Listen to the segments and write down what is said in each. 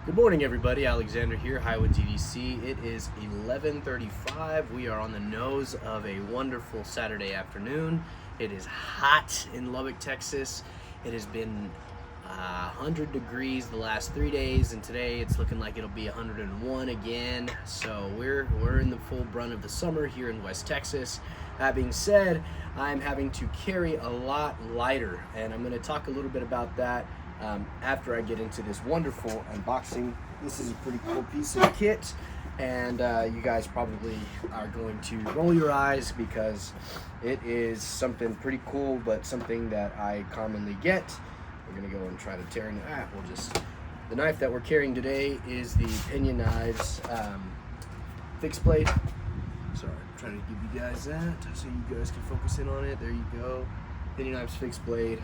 Good morning, everybody. Alexander here, Highwoods EDC. It is 11:35. We are on the nose of a wonderful Saturday afternoon. It is hot in Lubbock, Texas. It has been 100 degrees the last 3 days, and today it's looking like it'll be 101 again. So we're in the full brunt of the summer here in West Texas. That being said, I'm having to carry a lot lighter, and I'm going to talk a little bit about that after I get into this wonderful unboxing. This is a pretty cool piece of kit, and you guys probably are going to roll your eyes because it is something pretty cool, but something that I commonly get. We're gonna go and try to tear into that. The knife that we're carrying today is the Pinion Knives fixed blade. Sorry, I'm trying to give you guys that so you guys can focus in on it. There you go. Pinion Knives fixed blade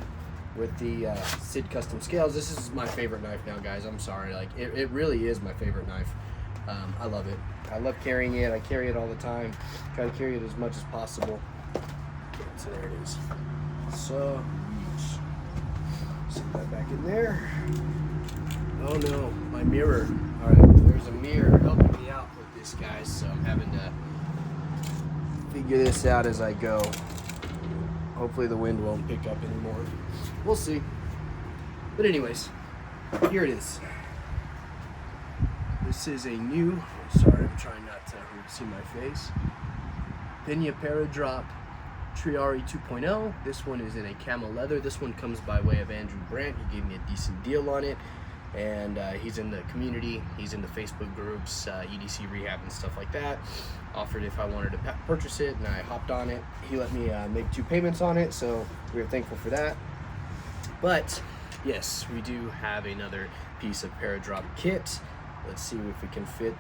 with the Sid custom scales. This is my favorite knife now, guys. I'm sorry, like it really is my favorite knife. I love it. I love carrying it. I carry it all the time. Try to carry it as much as possible. So there it is. So set that back in there. Oh no, my mirror. All right, there's a mirror helping me out with this, guys. So I'm having to figure this out as I go. Hopefully the wind won't pick up anymore. We'll see. But anyways, here it is. This is a new, sorry, I'm trying not to see my face. Paradrop Triarii 2.0. This one is in a camo leather. This one comes by way of Andrew Brandt. He gave me a decent deal on it. And he's in the community, he's in the Facebook groups, EDC rehab and stuff like that. Offered if I wanted to purchase it, and I hopped on it. He let me make 2 payments on it, so we are thankful for that. But yes, we do have another piece of Paradrop kit. Let's see if we can fit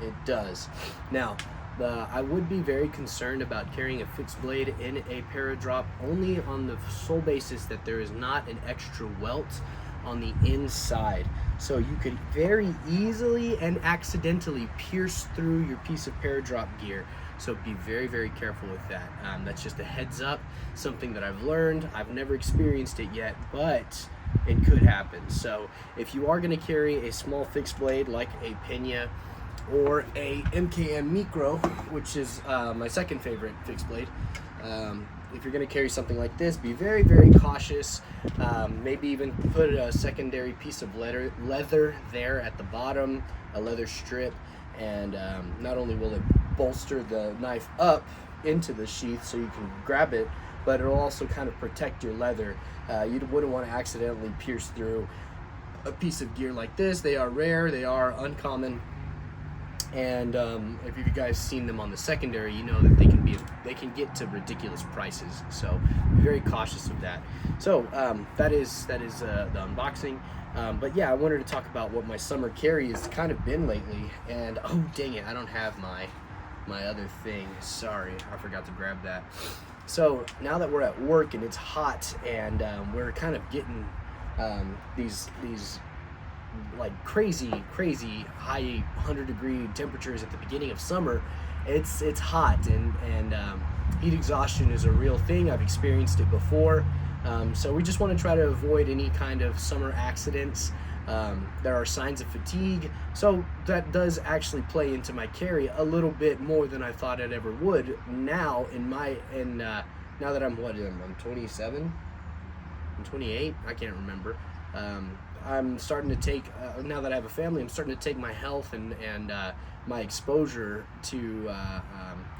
it does. Now, I would be very concerned about carrying a fixed blade in a Paradrop only on the sole basis that there is not an extra welt on the inside. So you could very easily and accidentally pierce through your piece of Paradrop gear. So be very, very careful with that. That's just a heads up, something that I've learned. I've never experienced it yet, but it could happen. So if you are gonna carry a small fixed blade like a Pena or a MKM Micro, which is my second favorite fixed blade, if you're going to carry something like this, be very, very cautious. Maybe even put a secondary piece of leather there at the bottom, a leather strip, and not only will it bolster the knife up into the sheath so you can grab it, but it'll also kind of protect your leather. You wouldn't want to accidentally pierce through a piece of gear like this. They are rare, they are uncommon. And if you guys seen them on the secondary, you know that they can get to ridiculous prices. So be very cautious of that. So that is the unboxing. But yeah, I wanted to talk about what my summer carry has kind of been lately. And oh dang it, I don't have my other thing. Sorry, I forgot to grab that. So now that we're at work and it's hot and we're kind of getting these like crazy high 100-degree temperatures at the beginning of summer, it's hot and heat exhaustion is a real thing. I've experienced it before. So we just want to try to avoid any kind of summer accidents. There are signs of fatigue, so that does actually play into my carry a little bit more than I thought it ever would. Now now that I'm 27, I'm 28, I can't remember. I'm starting to take, now that I have a family, I'm starting to take my health and my exposure to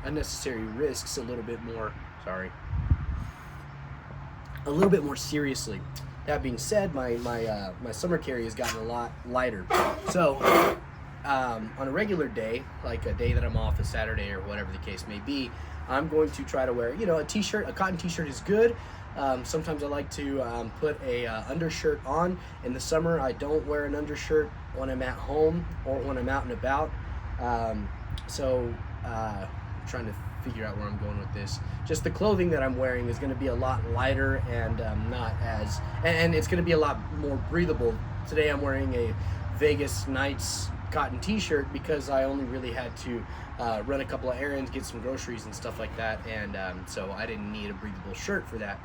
unnecessary risks a little bit more seriously. That being said, my summer carry has gotten a lot lighter. So on a regular day, like a day that I'm off, a Saturday or whatever the case may be, I'm going to try to wear, a t-shirt. A cotton t-shirt is good. Sometimes I like to put a undershirt on. In the summer, I don't wear an undershirt when I'm at home or when I'm out and about. I'm trying to figure out where I'm going with this. Just the clothing that I'm wearing is going to be a lot lighter and and it's going to be a lot more breathable. Today I'm wearing a Vegas Nights cotton t-shirt because I only really had to run a couple of errands, get some groceries and stuff like that, and so I didn't need a breathable shirt for that.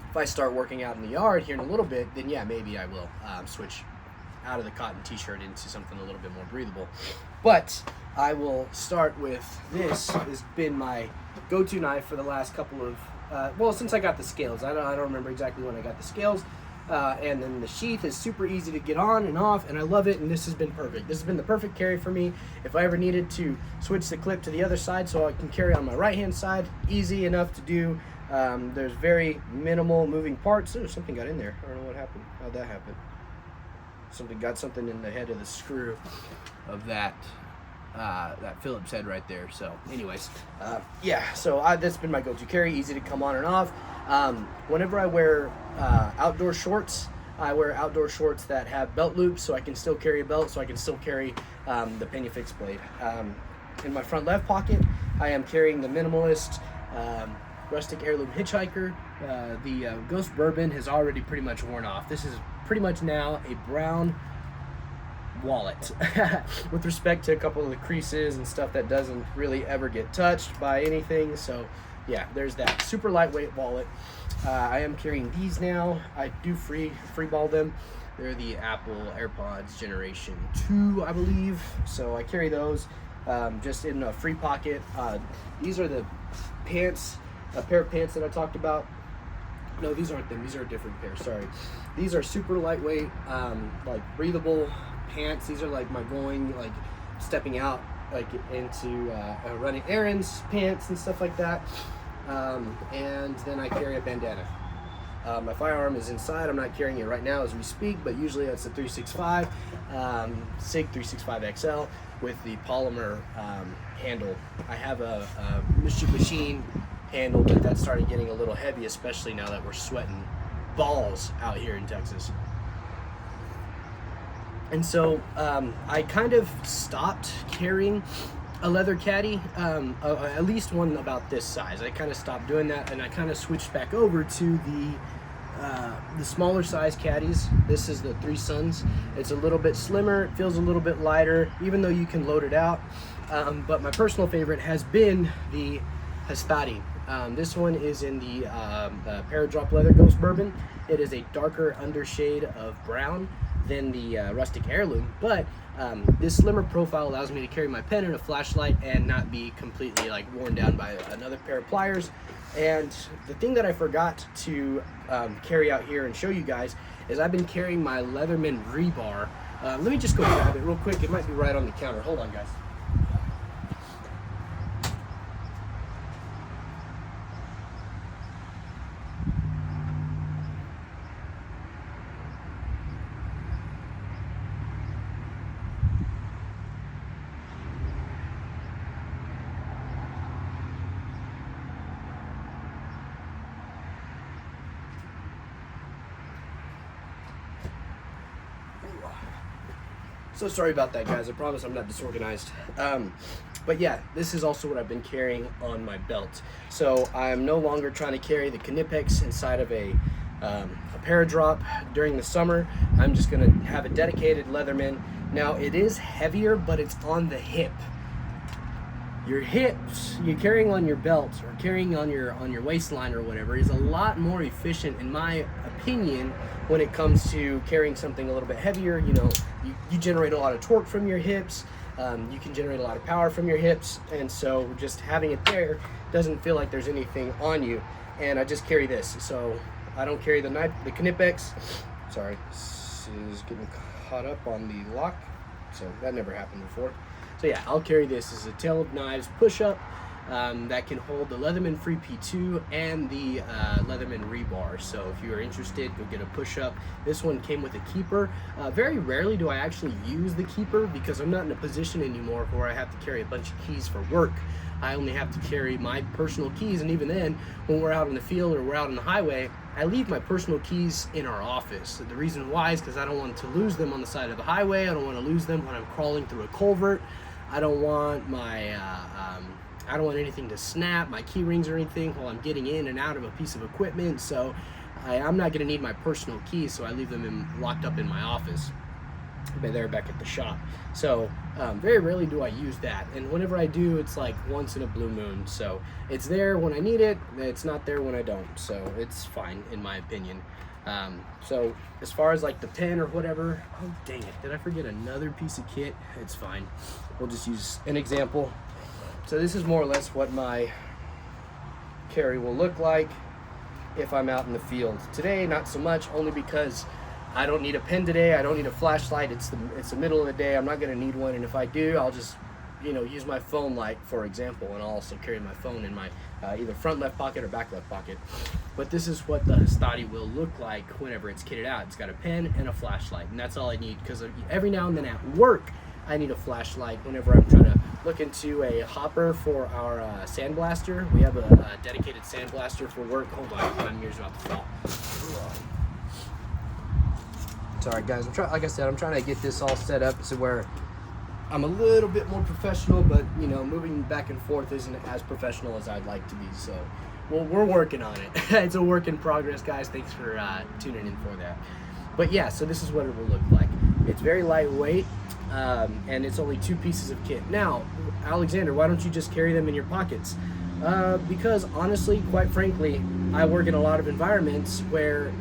if I start working out in the yard here in a little bit, then yeah, maybe I will switch out of the cotton t-shirt into something a little bit more breathable. But I will start with this. Has been my go-to knife for the last couple of well, since I got the scales. I don't remember exactly when I got the scales. And then the sheath is super easy to get on and off, and I love it, and this has been perfect. This has been the perfect carry for me. If I ever needed to switch the clip to the other side so I can carry on my right-hand side, easy enough to do. There's very minimal moving parts. Oh, something got in there. I don't know what happened. How'd that happen? Got something in the head of the screw of that Phillips head right there. So anyways, yeah, so that's been my go-to carry, easy to come on and off. Whenever I wear outdoor shorts, I wear outdoor shorts that have belt loops, so I can still carry a belt, so I can still carry the Penufix blade. In my front left pocket, I am carrying the Minimalist Rustic Heirloom Hitchhiker. The Ghost Bourbon has already pretty much worn off. This is pretty much now a brown wallet with respect to a couple of the creases and stuff that doesn't really ever get touched by anything. So yeah, there's that super lightweight wallet. I am carrying these now. I do free ball them. They're the Apple AirPods Generation 2, I believe. So I carry those just in a free pocket. These are the pants, a pair of pants that I talked about. No, these aren't them. These are a different pair. Sorry. These are super lightweight, like breathable pants. These are like my stepping out like into running errands pants and stuff like that. And then I carry a bandana. My firearm is inside. I'm not carrying it right now as we speak, but usually it's a 365 SIG 365 XL with the polymer handle. I have a machine handle, but that started getting a little heavy, especially now that we're sweating balls out here in Texas. And so I kind of stopped carrying a leather caddy, at least one about this size. I kind of stopped doing that, and I kind of switched back over to the smaller size caddies. This is the Three Sons. It's a little bit slimmer, it feels a little bit lighter, even though you can load it out. But my personal favorite has been the Hastati. This one is in the Paradrop Leather Ghost Bourbon. It is a darker undershade of brown than the Rustic Heirloom, but this slimmer profile allows me to carry my pen and a flashlight and not be completely like worn down by another pair of pliers. And the thing that I forgot to carry out here and show you guys is I've been carrying my Leatherman rebar. Let me just go grab it real quick. It might be right on the counter. Hold on, guys. So sorry about that, guys. I promise I'm not disorganized. But yeah, this is also what I've been carrying on my belt. So I'm no longer trying to carry the Knipex inside of a Paradrop during the summer. I'm just gonna have a dedicated Leatherman. Now it is heavier, but it's on the hip. Your hips, you're carrying on your belt or carrying on your waistline or whatever, is a lot more efficient, in my opinion, when it comes to carrying something a little bit heavier. You know, you generate a lot of torque from your hips. You can generate a lot of power from your hips, and so just having it there doesn't feel like there's anything on you. And I just carry this, so I don't carry the Knipex. Sorry, this is getting caught up on the lock, so that never happened before. So yeah, I'll carry this as a Tale of Knives push-up that can hold the Leatherman Free P2 and the Leatherman rebar. So if you are interested, go get a push-up. This one came with a keeper. Very rarely do I actually use the keeper because I'm not in a position anymore where I have to carry a bunch of keys for work. I only have to carry my personal keys, and even then, when we're out in the field or we're out on the highway, I leave my personal keys in our office. The reason why is because I don't want to lose them on the side of the highway. I don't want to lose them when I'm crawling through a culvert. I don't want my I don't want anything to snap, my key rings or anything while I'm getting in and out of a piece of equipment. So I'm not going to need my personal keys, so I leave them locked up in my office. they're back at the shop. So very rarely do I use that, and whenever I do, it's like once in a blue moon. So it's there when I need it, it's not there when I don't, so it's fine in my opinion. So as far as like the pen or whatever, oh dang it, did I forget another piece of kit? It's fine, we'll just use an example. So this is more or less what my carry will look like if I'm out in the field. Today, not so much, only because I don't need a pen today. I don't need a flashlight. It's the middle of the day. I'm not going to need one, and if I do, I'll just use my phone light, for example, and I'll also carry my phone in my either front left pocket or back left pocket. But this is what the Hastati will look like whenever it's kitted out. It's got a pen and a flashlight, and that's all I need, because every now and then at work I need a flashlight whenever I'm trying to look into a hopper for our sandblaster. We have a dedicated sandblaster for work. Hold on, my mirror's about to fall. Sorry guys, like I said, I'm trying to get this all set up to where I'm a little bit more professional, but moving back and forth isn't as professional as I'd like to be. So, well, we're working on it. It's a work in progress, guys. Thanks for tuning in for that. But yeah, so this is what it will look like. It's very lightweight, and it's only 2 pieces of kit. Now, Alexander, why don't you just carry them in your pockets? Because honestly, quite frankly, I work in a lot of environments where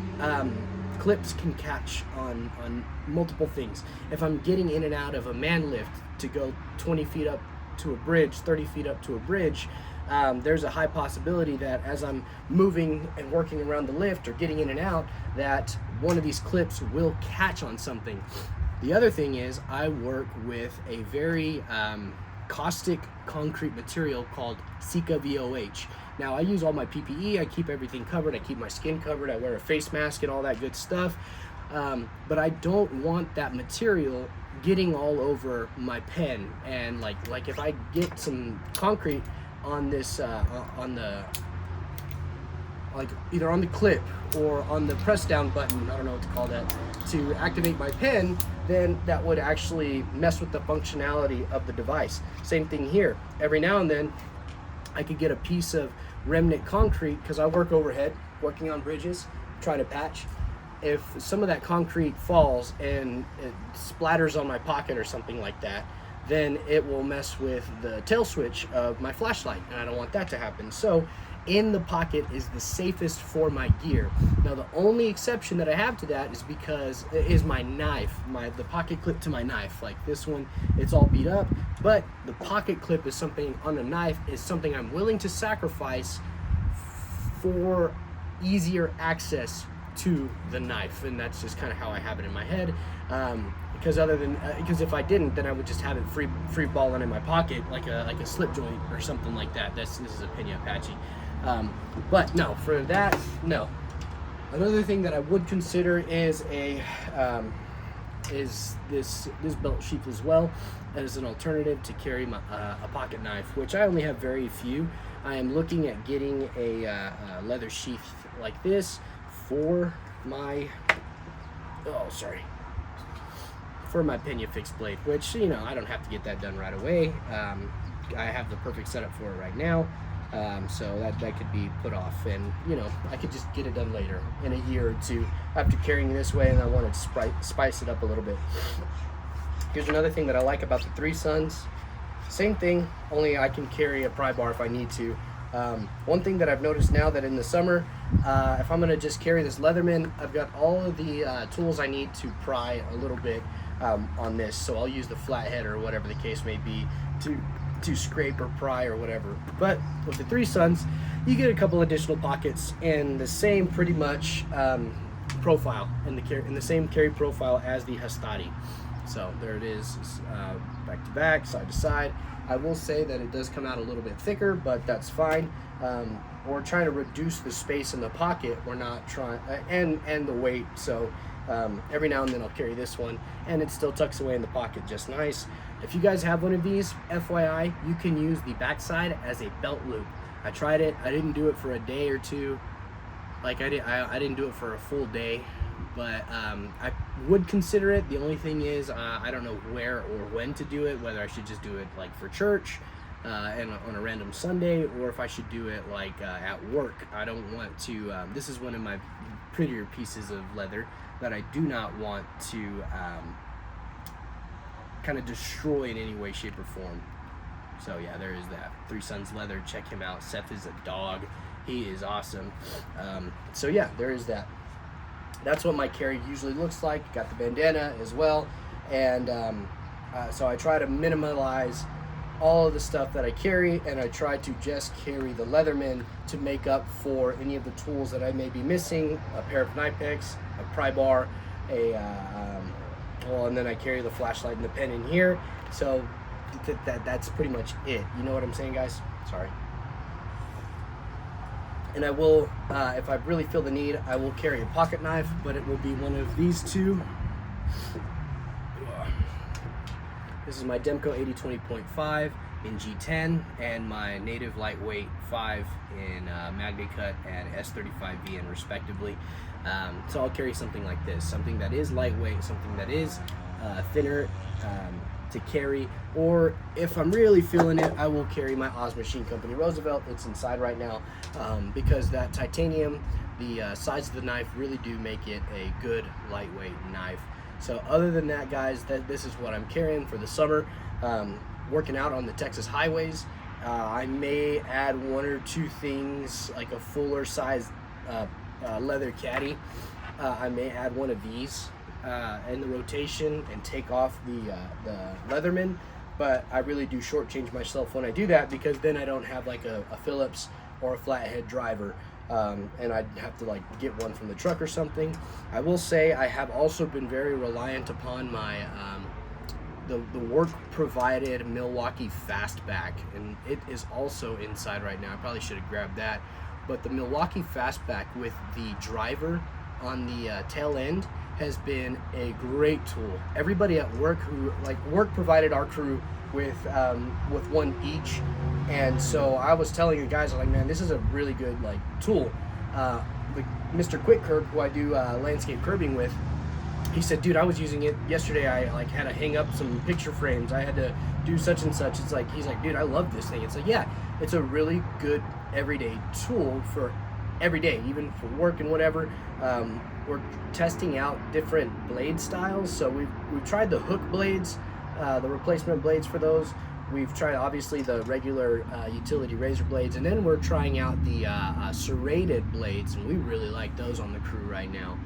clips can catch on multiple things. If I'm getting in and out of a man lift to go 20 feet up to a bridge, 30 feet up to a bridge, there's a high possibility that as I'm moving and working around the lift or getting in and out, that one of these clips will catch on something. The other thing is I work with a very caustic concrete material called Sika VOH. Now, I use all my PPE, I keep everything covered, I keep my skin covered, I wear a face mask and all that good stuff, but I don't want that material getting all over my pen. And like if I get some concrete on this, either on the clip or on the press down button, I don't know what to call that, to activate my pen, then that would actually mess with the functionality of the device. Same thing here. Every now and then, I could get a piece of remnant concrete, because I work overhead, working on bridges, trying to patch. If some of that concrete falls and it splatters on my pocket or something like that, then it will mess with the tail switch of my flashlight, and I don't want that to happen. So in the pocket is the safest for my gear. Now, the only exception that I have to that is my knife, the pocket clip to my knife. Like this one, it's all beat up, but the pocket clip is something on the knife is something I'm willing to sacrifice for easier access to the knife, and that's just kind of how I have it in my head. Because if I didn't, then I would just have it free balling in my pocket like a slip joint or something like that. This is a Pena Apache. But no, for that, no. Another thing that I would consider is this belt sheath as well, as an alternative to carry a pocket knife, which I only have very few. I am looking at getting a leather sheath like this for my for my Pena fixed blade, which I don't have to get that done right away. I have the perfect setup for it right now. So that could be put off, and I could just get it done later in a year or two after carrying this way, and I wanted to spice it up a little bit. Here's another thing that I like about the Three Suns. Same thing, only I can carry a pry bar if I need to. One thing that I've noticed now, that in the summer, if I'm going to just carry this Leatherman, I've got all of the tools I need to pry a little bit on this. So I'll use the flathead or whatever the case may be to scrape or pry or whatever. But with the Three Suns, you get a couple additional pockets and the same pretty much profile, in the same carry profile as the Hastati. So there it is, back to back, side to side. I will say that it does come out a little bit thicker, but that's fine. We're trying to reduce the space in the pocket. We're not trying, and the weight. So every now and then I'll carry this one, and it still tucks away in the pocket just nice. If you guys have one of these, FYI, you can use the backside as a belt loop. I tried it. I didn't do it for a day or two. Like I didn't do it for a full day, but I would consider it. The only thing is I don't know where or when to do it, whether I should just do it like for church and on a random Sunday, or if I should do it like at work. I don't want to, this is one of my prettier pieces of leather that I do not want to kind of destroy in any way, shape, or form. So yeah, there is that. Three Sons Leather, check him out. Seth is a dog. He is awesome. So yeah, there is that. That's what my carry usually looks like. Got the bandana as well. And so I try to minimize all of the stuff that I carry, and I try to just carry the Leatherman to make up for any of the tools that I may be missing. A pair of knife picks, a pry bar, and then I carry the flashlight and the pen in here. So that's pretty much it. You know what I'm saying, guys? Sorry. And I will, if I really feel the need, I will carry a pocket knife, but it will be one of these two. This is my Demco 8020.5 in G10 and my native lightweight 5 in Magna Cut and S35VN respectively. So I'll carry something like this, something that is lightweight, something that is thinner to carry, or if I'm really feeling it, I will carry my Oz Machine Company Roosevelt. It's inside right now because that titanium, the sides of the knife really do make it a good lightweight knife. So other than that, guys, this is what I'm carrying for the summer. Working out on the Texas highways, I may add one or two things like a fuller size leather caddy. I may add one of these in the rotation and take off the Leatherman, but I really do shortchange myself when I do that, because then I don't have like a Phillips or a flathead driver, and I'd have to like get one from the truck or something. I will say I have also been very reliant upon my the work provided Milwaukee Fastback, and it is also inside right now. I probably should have grabbed that, but the Milwaukee Fastback with the driver on the tail end has been a great tool. Everybody at work work provided our crew with one each, and so I was telling the guys, I'm like, man, this is a really good tool. Mr. Quick Curb, who I do landscape curbing with, he said, dude, I was using it yesterday. I had to hang up some picture frames. I had to do such and such. It's like, he's like, dude, I love this thing. It's like, yeah, it's a really good everyday tool for every day, even for work and whatever. We're testing out different blade styles. So we've tried the hook blades, the replacement blades for those. We've tried obviously the regular utility razor blades, and then we're trying out the serrated blades, and we really like those on the crew right now.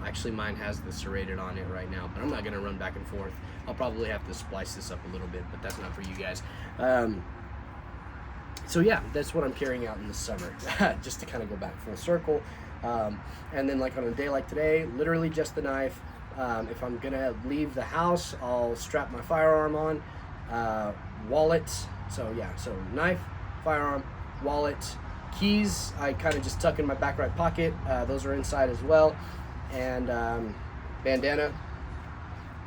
Actually, mine has the serrated on it right now, but I'm not gonna run back and forth. I'll probably have to splice this up a little bit, but that's not for you guys. So yeah, that's what I'm carrying out in the summer, just to kind of go back full circle. And then like on a day like today, literally just the knife. If I'm gonna leave the house, I'll strap my firearm on, wallet. So yeah, so knife, firearm, wallet, keys, I kind of just tuck in my back right pocket. Those are inside as well. And bandana.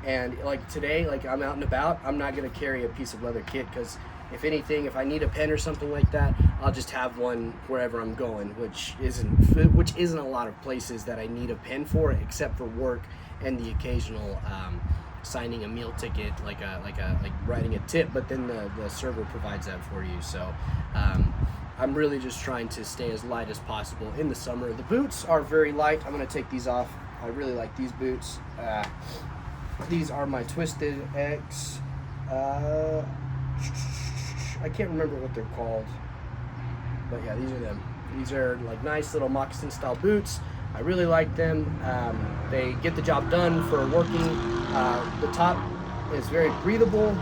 And like today, like I'm out and about, I'm not gonna carry a piece of leather kit, because if anything, if I need a pen or something like that, I'll just have one wherever I'm going, which isn't a lot of places that I need a pen for, except for work and the occasional signing a meal ticket, like writing a tip. But then the server provides that for you. So I'm really just trying to stay as light as possible in the summer. The boots are very light. I'm gonna take these off. I really like these boots. These are my Twisted X. I can't remember what they're called, but yeah, these are them. These are like nice little moccasin style boots. I really like them. They get the job done for working. The top is very breathable,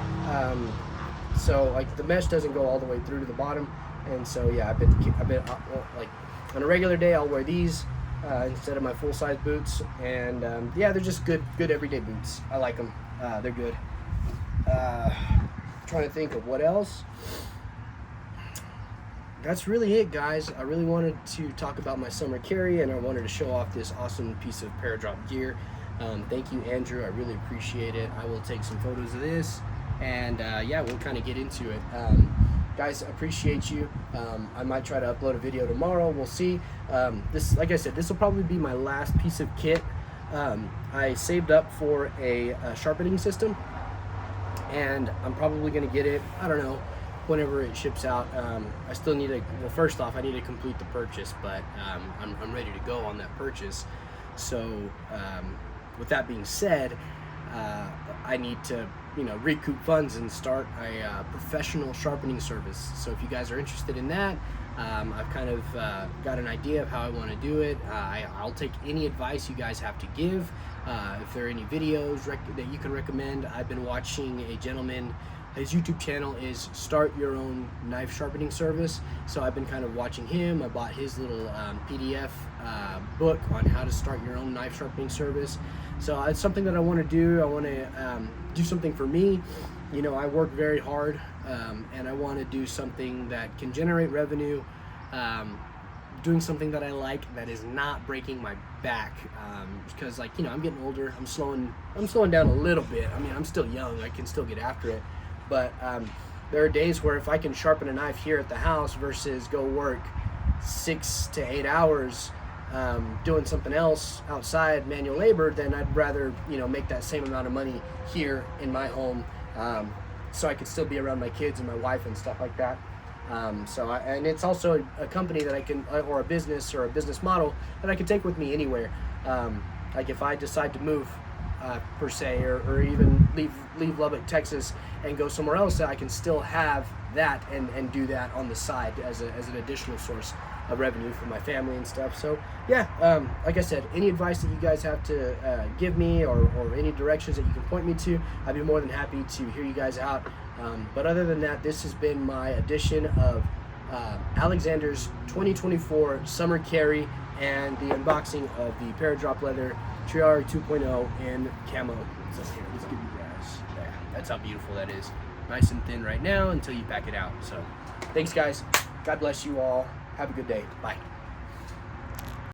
so like the mesh doesn't go all the way through to the bottom. And so yeah, I've been like on a regular day I'll wear these instead of my full size boots. And yeah, they're just good everyday boots. I like them. They're good. Trying to think of what else. That's really it, guys. I really wanted to talk about my summer carry, and I wanted to show off this awesome piece of Paradrop gear. Thank you, Andrew. I really appreciate it. I will take some photos of this, and yeah, we'll kind of get into it. Guys, appreciate you. I might try to upload a video tomorrow. We'll see. This, like I said, this will probably be my last piece of kit. I saved up for a sharpening system, and I'm probably going to get it, I don't know, whenever it ships out. I still need to, well, first off, I need to complete the purchase, but I'm ready to go on that purchase. So with that being said, I need to recoup funds and start a professional sharpening service. So if you guys are interested in that, I've kind of got an idea of how I want to do it. I'll take any advice you guys have to give. If there are any videos that you can recommend, I've been watching a gentleman. His YouTube channel is Start Your Own Knife Sharpening Service. So I've been kind of watching him. I bought his little PDF book on how to start your own knife sharpening service. So it's something that I want to do. I want to do something for me. I work very hard, and I want to do something that can generate revenue, doing something that I like, that is not breaking my back, because I'm getting older. I'm slowing down a little bit. I mean, I'm still young. I can still get after it, but there are days where if I can sharpen a knife here at the house versus go work 6 to 8 hours doing something else outside, manual labor, then I'd rather make that same amount of money here in my home, so I could still be around my kids and my wife and stuff like that. And it's also a company that I can, or a business model that I can take with me anywhere. Like if I decide to move, per se, or even leave Lubbock, Texas, and go somewhere else, I can still have that and do that on the side as an additional source of revenue for my family and stuff. So yeah, like I said, any advice that you guys have to give me, or any directions that you can point me to, I'd be more than happy to hear you guys out. But other than that, this has been my edition of Alexander's 2024 summer carry and the unboxing of the Paradrop leather Triarii 2.0 in camo. So here, let's give you guys that. That's how beautiful that is. Nice and thin right now until you pack it out. So thanks guys. God bless you all. Have a good day. Bye.